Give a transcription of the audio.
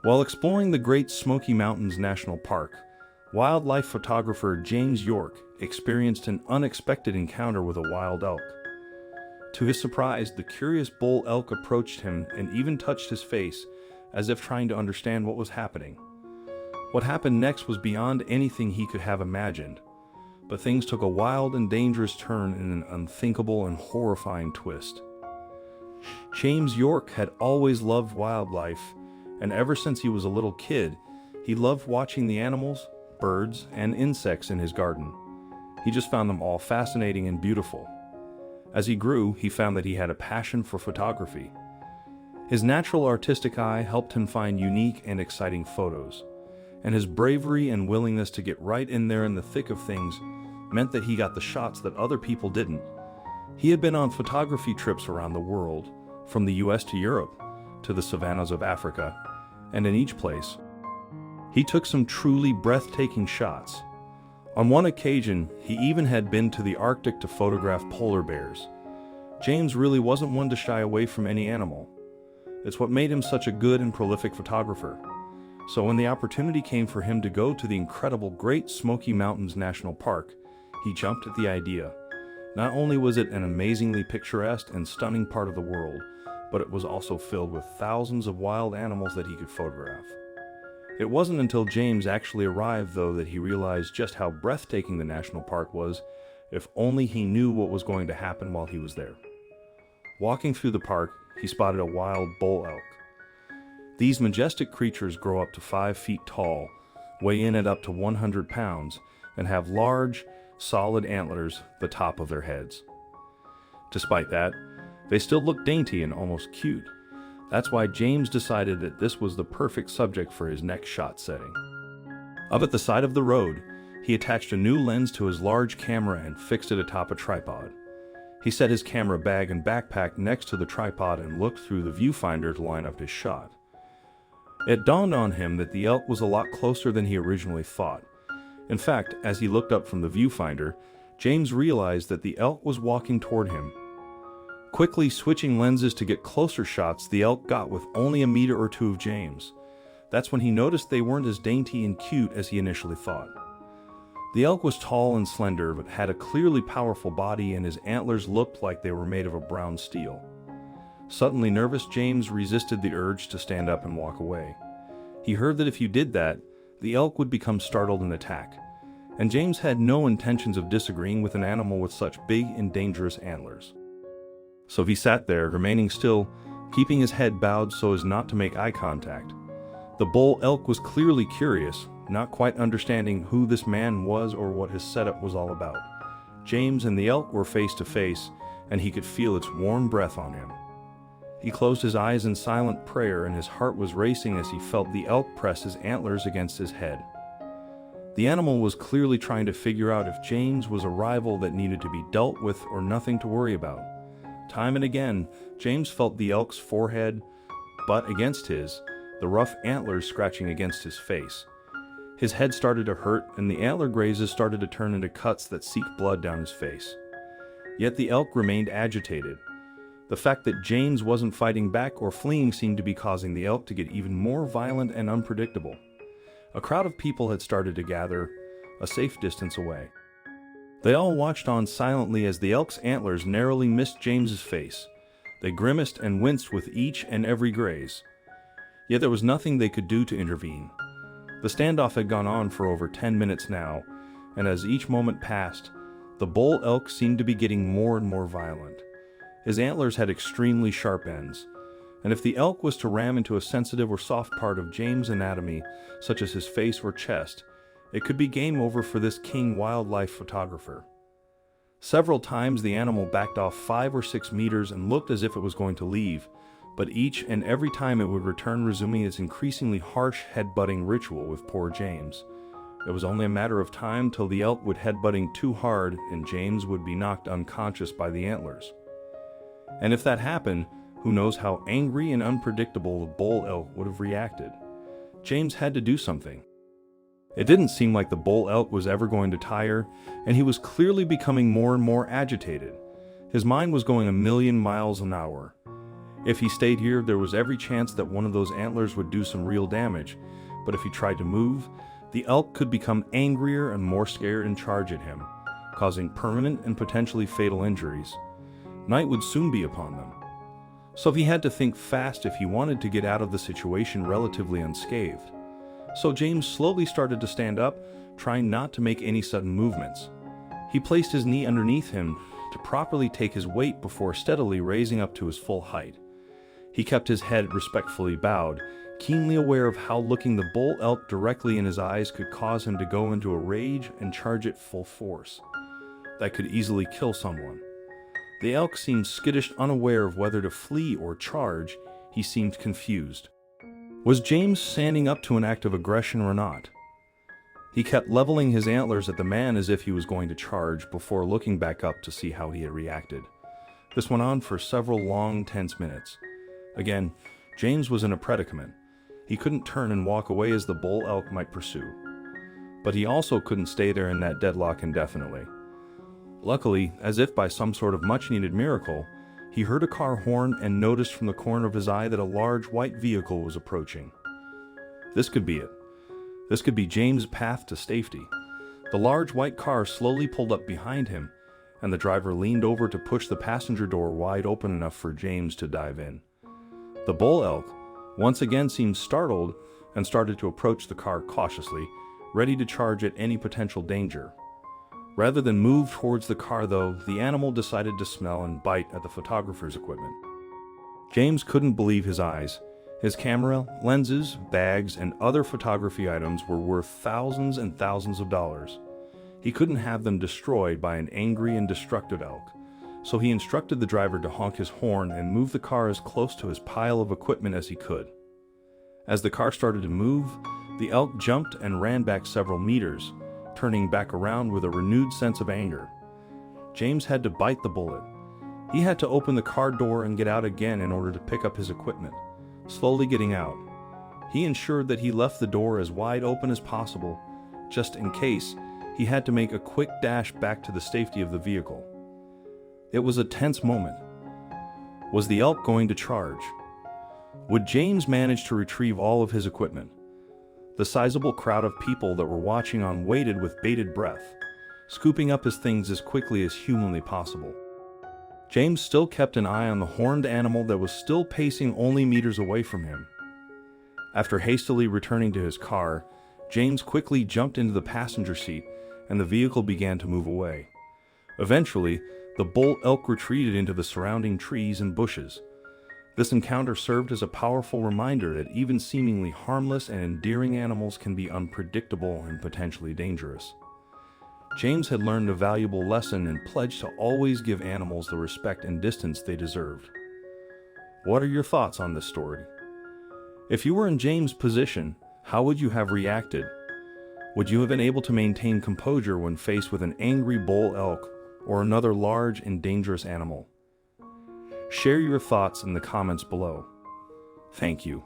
While exploring the Great Smoky Mountains National Park, wildlife photographer James York experienced an unexpected encounter with a wild elk. To his surprise, the curious bull elk approached him and even touched his face, as if trying to understand what was happening. What happened next was beyond anything he could have imagined, but things took a wild and dangerous turn in an unthinkable and horrifying twist. James York had always loved wildlife, and ever since he was a little kid, he loved watching the animals, birds, and insects in his garden. He just found them all fascinating and beautiful. As he grew, he found that he had a passion for photography. His natural artistic eye helped him find unique and exciting photos, and his bravery and willingness to get right in there in the thick of things meant that he got the shots that other people didn't. He had been on photography trips around the world, from the US to Europe, to the savannas of Africa, and in each place, he took some truly breathtaking shots. On one occasion, he even had been to the Arctic to photograph polar bears. James really wasn't one to shy away from any animal. It's what made him such a good and prolific photographer. So when the opportunity came for him to go to the incredible Great Smoky Mountains National Park, he jumped at the idea. Not only was it an amazingly picturesque and stunning part of the world, but it was also filled with thousands of wild animals that he could photograph. It wasn't until James actually arrived, though, that he realized just how breathtaking the national park was, if only he knew what was going to happen while he was there. Walking through the park, he spotted a wild bull elk. These majestic creatures grow up to 5 feet tall, weigh in at up to 100 pounds, and have large, solid antlers the top of their heads. Despite that, they still look dainty and almost cute. That's why James decided that this was the perfect subject for his next shot setting. Up at the side of the road, he attached a new lens to his large camera and fixed it atop a tripod. He set his camera bag and backpack next to the tripod and looked through the viewfinder to line up his shot. It dawned on him that the elk was a lot closer than he originally thought. In fact, as he looked up from the viewfinder, James realized that the elk was walking toward him. Quickly switching lenses to get closer shots, the elk got with only a meter or two of James. That's when he noticed they weren't as dainty and cute as he initially thought. The elk was tall and slender, but had a clearly powerful body, and his antlers looked like they were made of a brown steel. Suddenly nervous, James resisted the urge to stand up and walk away. He heard that if you did that, the elk would become startled and attack, and James had no intentions of disagreeing with an animal with such big and dangerous antlers. So he sat there, remaining still, keeping his head bowed so as not to make eye contact. The bull elk was clearly curious, not quite understanding who this man was or what his setup was all about. James and the elk were face to face, and he could feel its warm breath on him. He closed his eyes in silent prayer, and his heart was racing as he felt the elk press his antlers against his head. The animal was clearly trying to figure out if James was a rival that needed to be dealt with or nothing to worry about. Time and again, James felt the elk's forehead butt against his, the rough antlers scratching against his face. His head started to hurt, and the antler grazes started to turn into cuts that seeped blood down his face. Yet the elk remained agitated. The fact that James wasn't fighting back or fleeing seemed to be causing the elk to get even more violent and unpredictable. A crowd of people had started to gather, a safe distance away. They all watched on silently as the elk's antlers narrowly missed James's face. They grimaced and winced with each and every graze. Yet there was nothing they could do to intervene. The standoff had gone on for over 10 minutes now, and as each moment passed, the bull elk seemed to be getting more and more violent. His antlers had extremely sharp ends, and if the elk was to ram into a sensitive or soft part of James' anatomy, such as his face or chest, it could be game over for this king wildlife photographer. Several times the animal backed off 5 or 6 meters and looked as if it was going to leave, but each and every time it would return, resuming its increasingly harsh headbutting ritual with poor James. It was only a matter of time till the elk would headbutting too hard and James would be knocked unconscious by the antlers. And if that happened, who knows how angry and unpredictable the bull elk would have reacted. James had to do something. It didn't seem like the bull elk was ever going to tire, and he was clearly becoming more and more agitated. His mind was going a million miles an hour. If he stayed here, there was every chance that one of those antlers would do some real damage, but if he tried to move, the elk could become angrier and more scared and charge at him, causing permanent and potentially fatal injuries. Night would soon be upon them. So he had to think fast if he wanted to get out of the situation relatively unscathed. So James slowly started to stand up, trying not to make any sudden movements. He placed his knee underneath him to properly take his weight before steadily raising up to his full height. He kept his head respectfully bowed, keenly aware of how looking the bull elk directly in his eyes could cause him to go into a rage and charge at full force. That could easily kill someone. The elk seemed skittish, unaware of whether to flee or charge. He seemed confused. Was James standing up to an act of aggression or not? He kept leveling his antlers at the man as if he was going to charge before looking back up to see how he had reacted. This went on for several long, tense minutes. Again, James was in a predicament. He couldn't turn and walk away as the bull elk might pursue. But he also couldn't stay there in that deadlock indefinitely. Luckily, as if by some sort of much-needed miracle, he heard a car horn and noticed from the corner of his eye that a large white vehicle was approaching. This could be it. This could be James' path to safety. The large white car slowly pulled up behind him, and the driver leaned over to push the passenger door wide open enough for James to dive in. The bull elk once again seemed startled and started to approach the car cautiously, ready to charge at any potential danger. Rather than move towards the car, though, the animal decided to smell and bite at the photographer's equipment. James couldn't believe his eyes. His camera, lenses, bags, and other photography items were worth thousands and thousands of dollars. He couldn't have them destroyed by an angry and destructive elk, so he instructed the driver to honk his horn and move the car as close to his pile of equipment as he could. As the car started to move, the elk jumped and ran back several meters, turning back around with a renewed sense of anger. James had to bite the bullet. He had to open the car door and get out again in order to pick up his equipment. Slowly getting out, he ensured that he left the door as wide open as possible, just in case he had to make a quick dash back to the safety of the vehicle. It was a tense moment. Was the elk going to charge? Would James manage to retrieve all of his equipment? The sizable crowd of people that were watching on waited with bated breath, scooping up his things as quickly as humanly possible. James still kept an eye on the horned animal that was still pacing only meters away from him. After hastily returning to his car, James quickly jumped into the passenger seat and the vehicle began to move away. Eventually, the bull elk retreated into the surrounding trees and bushes. This encounter served as a powerful reminder that even seemingly harmless and endearing animals can be unpredictable and potentially dangerous. James had learned a valuable lesson and pledged to always give animals the respect and distance they deserved. What are your thoughts on this story? If you were in James' position, how would you have reacted? Would you have been able to maintain composure when faced with an angry bull elk or another large and dangerous animal? Share your thoughts in the comments below. Thank you.